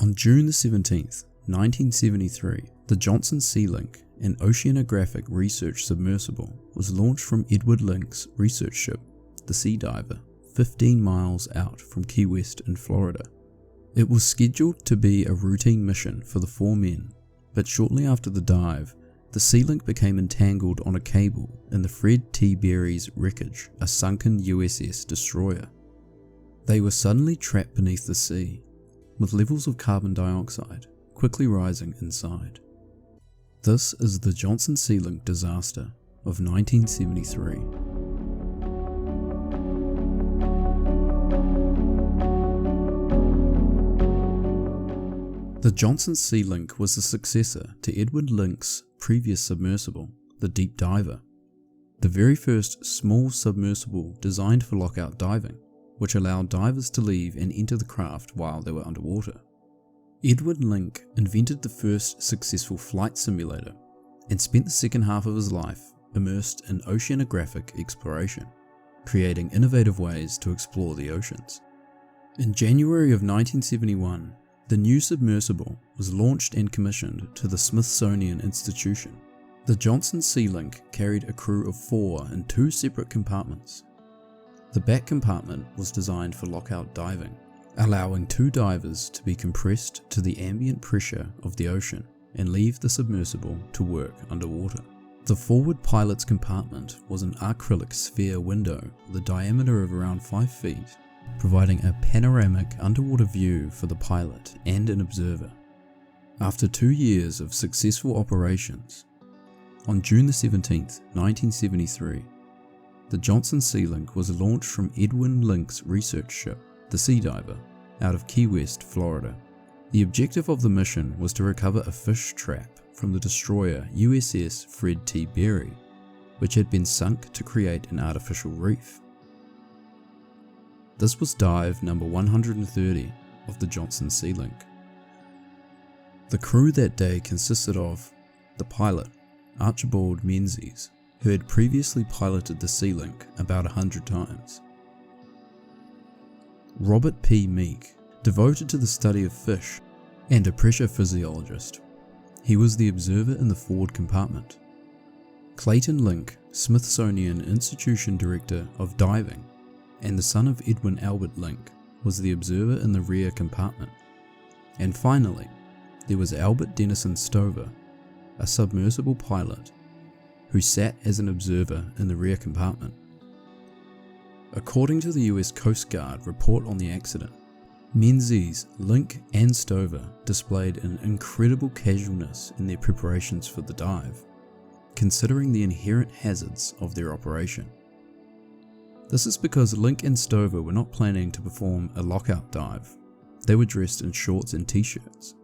On June the 17th, 1973, the Johnson Sea Link, an oceanographic research submersible, was launched from Edward Link's research ship, the Sea Diver, 15 miles out from Key West in Florida. It was scheduled to be a routine mission for the 4 men, but shortly after the dive, the Sea Link became entangled on a cable in the Fred T. Berry's wreckage, a sunken USS destroyer. They were suddenly trapped beneath the sea, with levels of carbon dioxide quickly rising inside. This is the Johnson Sea Link disaster of 1973. The Johnson Sea Link was the successor to Edward Link's previous submersible, the Deep Diver, the very first small submersible designed for lockout diving, which allowed divers to leave and enter the craft while they were underwater. Edward Link invented the first successful flight simulator and spent the second half of his life immersed in oceanographic exploration, creating innovative ways to explore the oceans. In January of 1971, the new submersible was launched and commissioned to the Smithsonian Institution. The Johnson Sea Link carried a crew of 4 in 2 separate compartments. The back compartment was designed for lockout diving, allowing 2 divers to be compressed to the ambient pressure of the ocean and leave the submersible to work underwater. The forward pilot's compartment was an acrylic sphere window with a diameter of around 5 feet, providing a panoramic underwater view for the pilot and an observer. After 2 years of successful operations, on June the 17th, 1973, the Johnson Sea Link was launched from Edward Link's research ship, the Sea Diver, out of Key West, Florida. The objective of the mission was to recover a fish trap from the destroyer USS Fred T. Berry, which had been sunk to create an artificial reef. This was dive number 130 of the Johnson Sea Link. The crew that day consisted of the pilot, Archibald Menzies, who had previously piloted the Sea Link about 100 times. Robert P. Meek, devoted to the study of fish, and a pressure physiologist. He was the observer in the forward compartment. Clayton Link, Smithsonian Institution Director of Diving, and the son of Edwin Albert Link, was the observer in the rear compartment. And finally, there was Albert Dennison Stover, a submersible pilot, who sat as an observer in the rear compartment. According to the US Coast Guard report on the accident, Menzies, Link and Stover displayed an incredible casualness in their preparations for the dive, considering the inherent hazards of their operation. This is because Link and Stover were not planning to perform a lockout dive. They were dressed in shorts and t-shirts.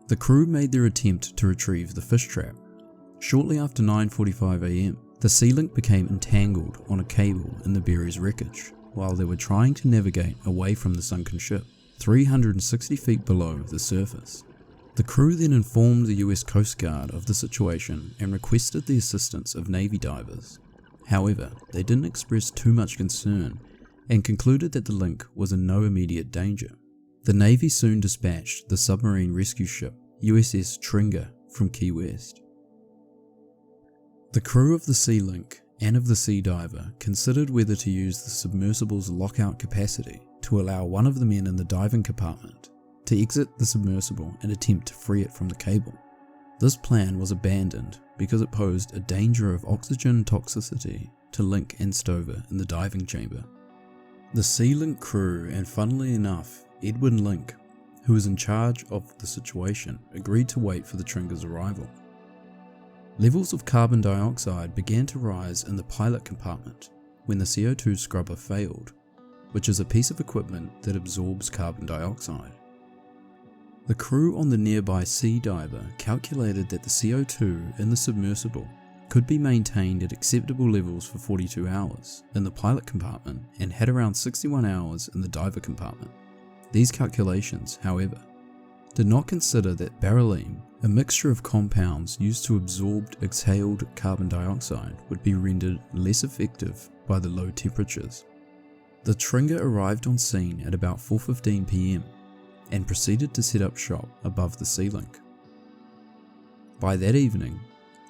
The crew made their attempt to retrieve the fish trap. Shortly after 9:45 AM, the Sea Link became entangled on a cable in the Berry's wreckage while they were trying to navigate away from the sunken ship, 360 feet below the surface. The crew then informed the US Coast Guard of the situation and requested the assistance of Navy divers. However, they didn't express too much concern and concluded that the Link was in no immediate danger. The Navy soon dispatched the submarine rescue ship USS Tringa from Key West. The crew of the Sea Link and of the Sea Diver considered whether to use the submersible's lockout capacity to allow one of the men in the diving compartment to exit the submersible and attempt to free it from the cable. This plan was abandoned because it posed a danger of oxygen toxicity to Link and Stover in the diving chamber. The Sea Link crew, and funnily enough, Edwin Link, who was in charge of the situation, agreed to wait for the Tringa's arrival. Levels of carbon dioxide began to rise in the pilot compartment when the CO2 scrubber failed, which is a piece of equipment that absorbs carbon dioxide. The crew on the nearby Sea Diver calculated that the CO2 in the submersible could be maintained at acceptable levels for 42 hours in the pilot compartment and had around 61 hours in the diver compartment. These calculations, however, did not consider that beryllium, a mixture of compounds used to absorb exhaled carbon dioxide, would be rendered less effective by the low temperatures. The Tringa arrived on scene at about 4:15 PM, and proceeded to set up shop above the sea link. By that evening,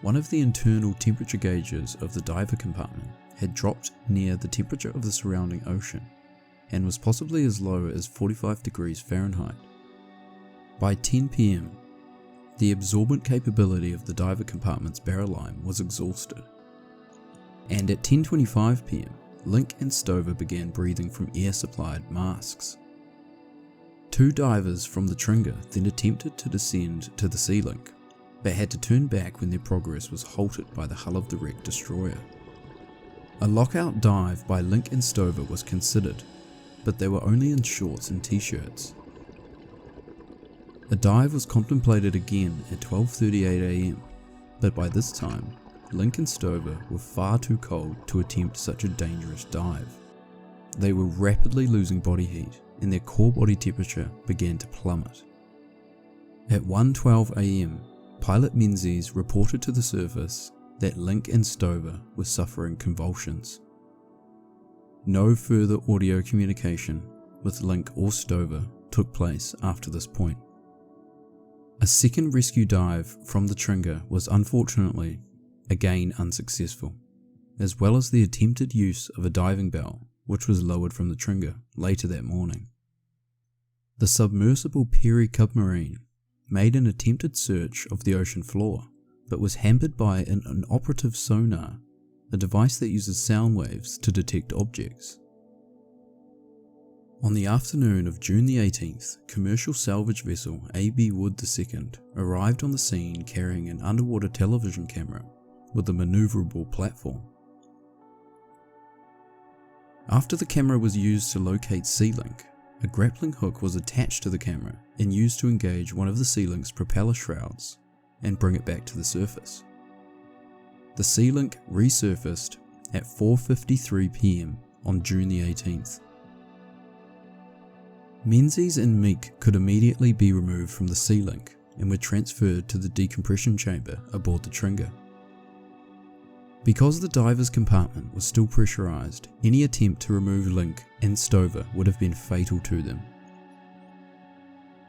one of the internal temperature gauges of the diver compartment had dropped near the temperature of the surrounding ocean and was possibly as low as 45 degrees Fahrenheit. By 10 PM, the absorbent capability of the diver compartment's barrel line was exhausted, and at 10:25 PM, Link and Stover began breathing from air-supplied masks. Two divers from the Tringa then attempted to descend to the sea link, but had to turn back when their progress was halted by the hull of the wrecked destroyer. A lockout dive by Link and Stover was considered, but they were only in shorts and t-shirts. A dive was contemplated again at 12:38 AM, but by this time, Link and Stover were far too cold to attempt such a dangerous dive. They were rapidly losing body heat, and their core body temperature began to plummet. At 1:12 AM, pilot Menzies reported to the surface that Link and Stover were suffering convulsions. No further audio communication with Link or Stover took place after this point. A second rescue dive from the Tringa was unfortunately again unsuccessful, as well as the attempted use of a diving bell which was lowered from the Tringa later that morning. The submersible Perry submarine made an attempted search of the ocean floor, but was hampered by an inoperative sonar, a device that uses sound waves to detect objects. On the afternoon of June the 18th, commercial salvage vessel A.B. Wood II arrived on the scene carrying an underwater television camera with a maneuverable platform. After the camera was used to locate Sea Link, a grappling hook was attached to the camera and used to engage one of the Sea Link's propeller shrouds and bring it back to the surface. The Sea Link resurfaced at 4:53 PM on June the 18th. Menzies and Meek could immediately be removed from the Sea Link and were transferred to the decompression chamber aboard the Tringa. Because the diver's compartment was still pressurized, any attempt to remove Link and Stover would have been fatal to them.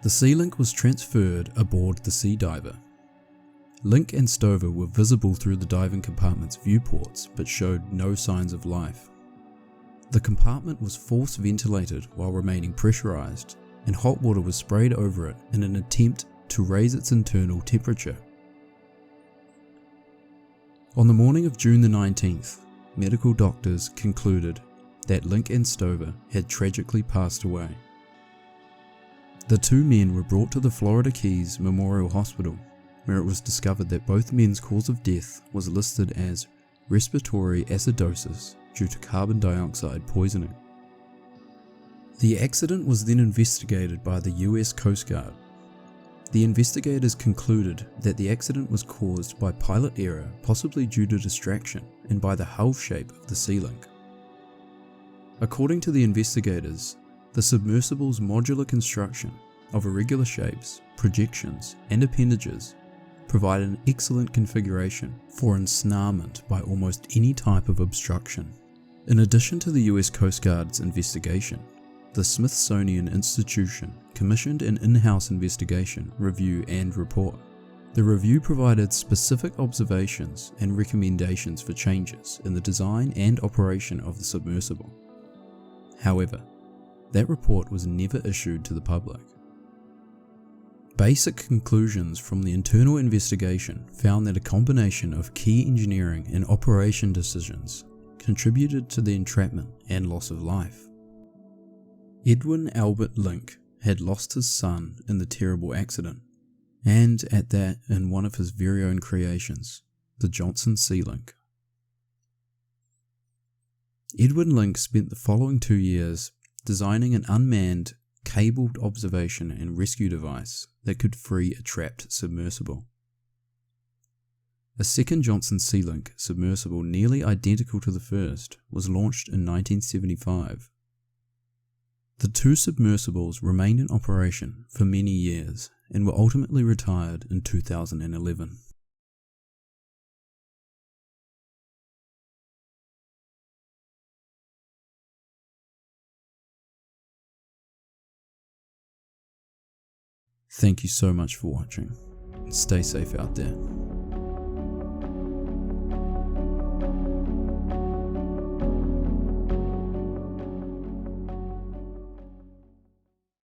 The Sea Link was transferred aboard the Sea Diver. Link and Stover were visible through the diving compartment's viewports but showed no signs of life. The compartment was force ventilated while remaining pressurized, and hot water was sprayed over it in an attempt to raise its internal temperature. On the morning of June the 19th, medical doctors concluded that Link and Stover had tragically passed away. The two men were brought to the Florida Keys Memorial Hospital, where it was discovered that both men's cause of death was listed as respiratory acidosis due to carbon dioxide poisoning. The accident was then investigated by the US Coast Guard. The investigators concluded that the accident was caused by pilot error, possibly due to distraction, and by the hull shape of the Sea Link. According to the investigators, the submersible's modular construction of irregular shapes, projections, and appendages provide an excellent configuration for ensnarement by almost any type of obstruction. In addition to the US Coast Guard's investigation, the Smithsonian Institution commissioned an in-house investigation, review and report. The review provided specific observations and recommendations for changes in the design and operation of the submersible. However, that report was never issued to the public. Basic conclusions from the internal investigation found that a combination of key engineering and operation decisions contributed to the entrapment and loss of life. Edwin Albert Link had lost his son in the terrible accident, and at that in one of his very own creations, the Johnson Sea Link. Edwin Link spent the following 2 years designing an unmanned, cabled observation and rescue device that could free a trapped submersible. A second Johnson Sea Link submersible nearly identical to the first was launched in 1975. The two submersibles remained in operation for many years and were ultimately retired in 2011. Thank you so much for watching. Stay safe out there.